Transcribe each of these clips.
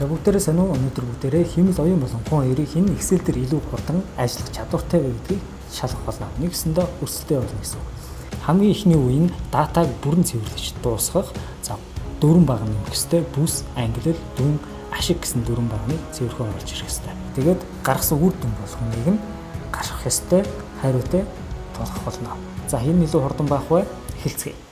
За бүгдээрээ сонин өнөөдөр бүгдээрээ хэмэл оюун болон хүн хоёрыг хэн Excel дээр илүү хурдан ажиллах чадвартай вэ гэдгийг шалгах болно. Нэгсэндээ өрсөлдөй болно гэсэн. Хамгийн ихний үе нь датаг бүрэн цэвэрлэж дуусгах. За дөрвөн баг нэмэх ёстой. Бүс, ангилал, дүн, ашиг гэсэн дөрвөн багны цэвэрхэн оруулж ирэх ёстой. Тэгээд гаргасан үр дүн болгоныг нь гаргах ёстой. Хариутай тулах болно. За хэн илүү хурдан байх вэ? Эхэлцгээе.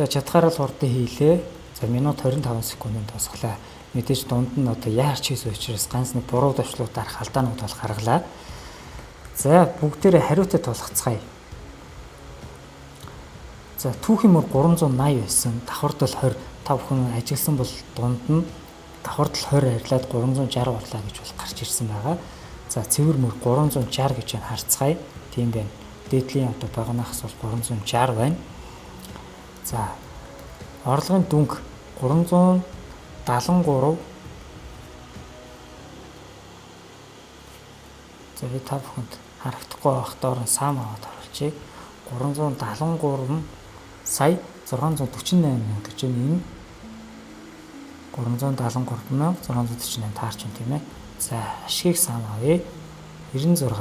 За чадхаараа л хурдан хийлээ. За минут 25 секундын дуусглаа. Мэдээж дунд нь одоо яарч хийсэн учраас ганц нэг буруу давчлууд дарах алдаанууд бол гаргалаа. За бүгдээрээ хариутай тулгацгаая. За түүхийн мөр 380 байсан. Давхардал 20. Та бүхэн ажилласан бол дунд нь давхардал 20 арилаад 360 боллоо гэж бол гарч ирсэн байгаа. За цэвэр мөр 360 гэж харцгаая. Тийм байна. Дээдлийн одоо багнахс бол 360 байна. За орлогын дүнг 373. За би та бүхэнд харагдахгүй байх доор нь сам аваад оруулъя. 373 сая 648 мянга гэж энэ 373,648 таарч байна тийм ээ. За ашгийг сам авъя. 96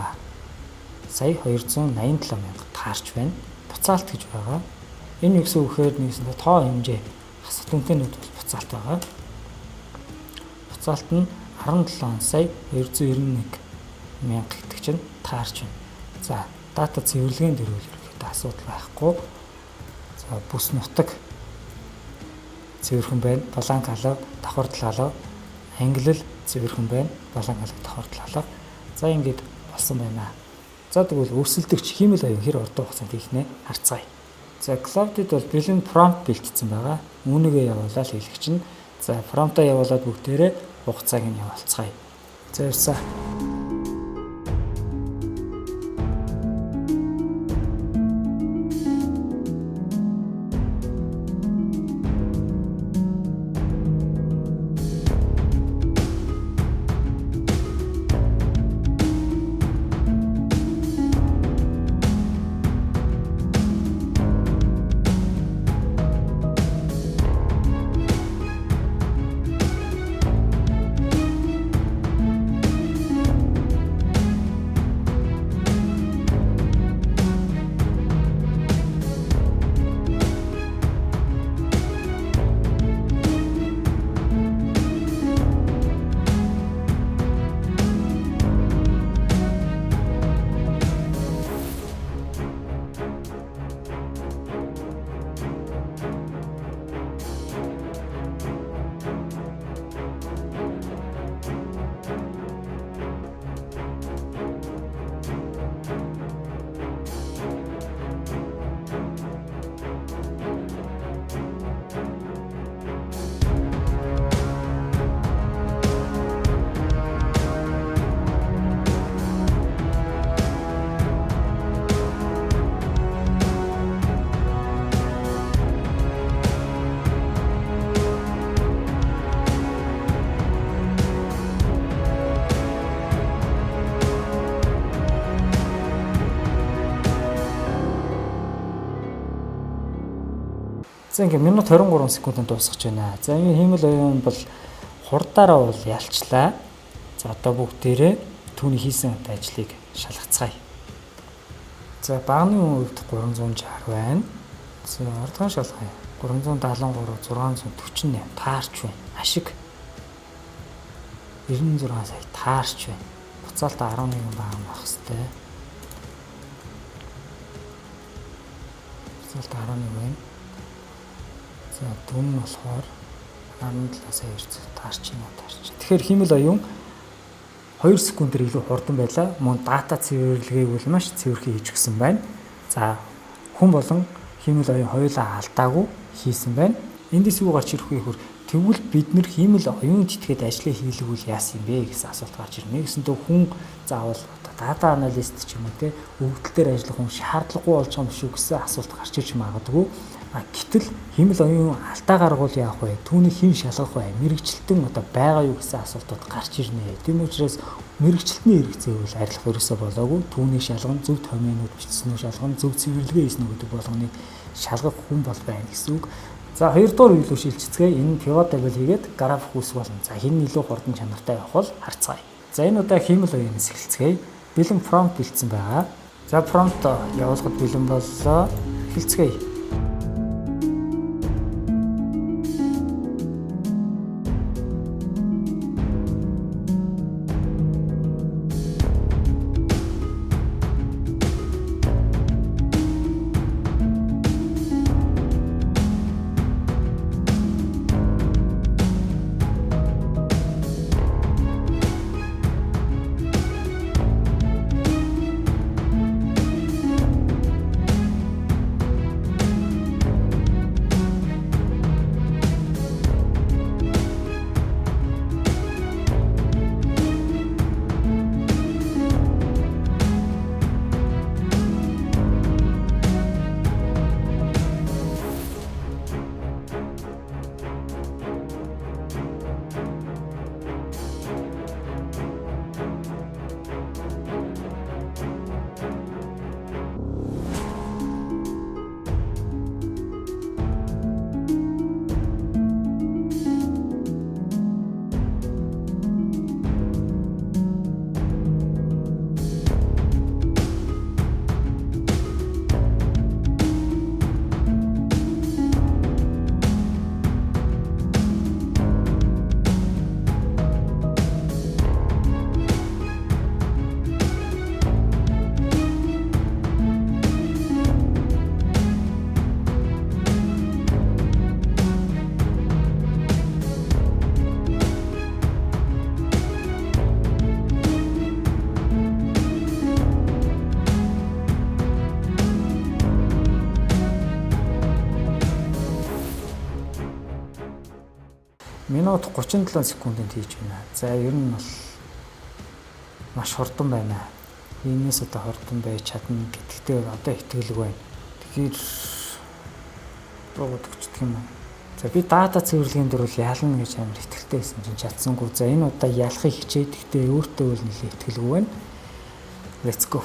сая 287 мянга таарч байна. Буцаалт гэж байгаа. Энэ юу гэсэн үг вэ гэвэл тоо хэмжээ хасах дүнтэйнүүд бол буцаалт байгаа. Буцаалт нь 17 сая 291 мянга гэдэг чинь таарч байна. За дата цэвэрлэгийн дөрвөл ерөөхдөө асуудал байхгүй. За бүс нутаг цэвэрхэн байна. Баланк алга, давхардал алга, ангилал цэвэрхэн байна. Баланк алга, давхардал алга. За ингэж болсон байна. За тэгвэл өрсөлдөгч хиймэл аян хэр урт хугацаанд хийхнэ харцгаая. За Cloud-д бол бэлэн prompt бэлтгэсэн байгаа. Үүнийгээ явуулаад хийлгэж чинь. За prompt-а явуулаад бүгдээрээ хугацааг нь явуулцгаая. За ирсэн. За ингээ минут 23 секундэд дуусгаж байна. За энэ хиймэл оюун бол хурдаараа бол ялчлаа. За одоо бүгдээрээ түүний хийсэн ажлыг шалгацгаая. За багны хувьд 360 байна. За ардхан шалгая. 373 648 таарч байна. Ашиг 96 сая таарч байна. Буцаалтаа 11 баг байх хэвээр. Буцаалтаа 11 байна. За дүн нь болохоор 17 сая 200 таарч байна. Тэгэхээр хиймэл оюун 2 секундээр илүү хурдан байлаа. Мөн дата цэвэрлэгийг бол маш цэвэрхэн хийж өгсөн байна. За хүн болон хиймэл оюун хоёулаа алдаагүй хийсэн байна. Эндээс юу гарч ирэх вэ гэхээр тэгвэл бид нэр хиймэл оюунд итгээд ажлыг хийлгүүл яасан юм бэ гэсэн асуулт гарч ирнэ. Нэгсэндээ хүн заавал дата аналист ч юм уу те өгдөл дээр ажиллах хүн шаардлагагүй болж байгаа юм шүү гэсэн асуулт гарч ирж магадгүй. Гэтэл хиймэл оюун алдаа гаргуул яах вэ? Түүнийг хэн шалгах вэ? Мэргэжилтэн одоо байгаа юу гэсэн асуултууд гарч ирнэ. Тийм учраас мэргэжилтний хэрэгцээ бол арилах ерөөсөө болоогүй. Түүнийг шалган зөв томьёонууд бичсэн үү шалган зөв цэвэрлэгээ хийсэн үү гэдэг болгоныг шалгах хүн бол байна гэсэн үг. За хоёрдугаар үйлдэл шилжицгээе. Энэ pivot table хийгээд график үүсэх болно. За хэн илүү хурдан чанартай явах бол харцгаая. За энэ удаа хиймэл оюунаас эхэлцгээе. Бэлэн prompt бэлдсэн байгаа. За prompt явуулахад бэлэн боллоо. Эхэлцгээе. Минут 37 секундэд хийж байна. За ер нь бол маш хурдан байна. Иймээс одоо хурдан байж чадна гэдэгтээ одоо итгэлэг байна. Тэгэхээр робот өгчдөг юм. За би дата цэвэрлэгийн дөрвөл ялна гэж амар итгэлтэй байсан чинь чадсангүй. За энэ удаа ялахыг хичээд гэхдээ өөртөө бол нэлээд итгэлэг байна. Let's go.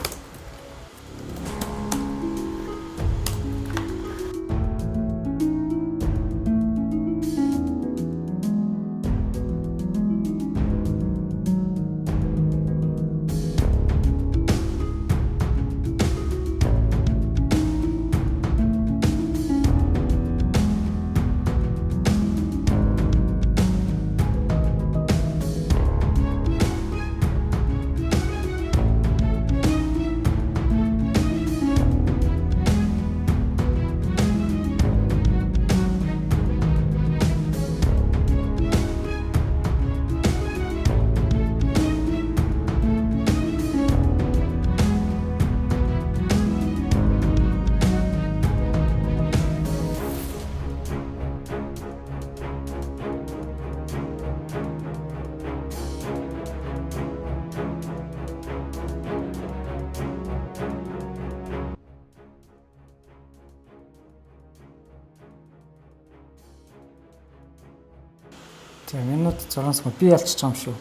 За минут 6 секунд би ялчих юм шүү.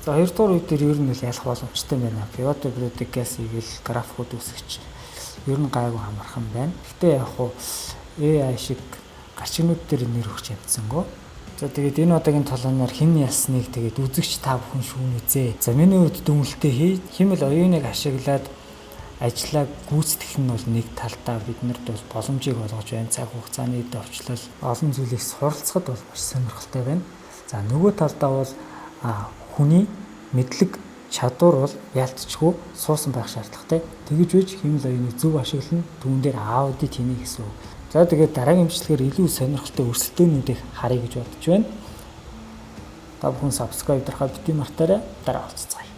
За хоёрдугаар үед дээр ер нь ялах боломжтой байна. Pivot table-ийг газ хийгээл графикууд үүсгэж ер нь гайгүй амархан байна. Гэтэ яг хуу AI шиг гарчигнууд дээр нэр өгч явцсангүй. За тэгээд энэ удаагийн толгойноор хэн ялсныг тэгээд үзэгч та бүхэн шүүн үзээ. За миний хувьд дүнэлтээ хиймэл оюуныг ашиглаад ажлаа гүйцэтгэх нь бол нэг талдаа биднэрт бол боломжийг олгож байна. Цаг хугацааны давчлал, олон зүйлийг суралцахад бол маш сонирхолтой байна. За нөгөө талдаа бол хүний мэдлэг чадвар бол яалтчгүй суусан байх шаардлагатай. Тэгэж үж хиймэл оюуны зөв ашиглан түүн дээр аудит хийнэ гэсэн үг. За тэгээд дараагийн бичлэгээр илүү сонирхолтой өрсөлдөөнүүдийг харъя гэж бодож байна. Та бүхэн subscribe дарахаа бити мартаарай. Дараа уулзцгаая.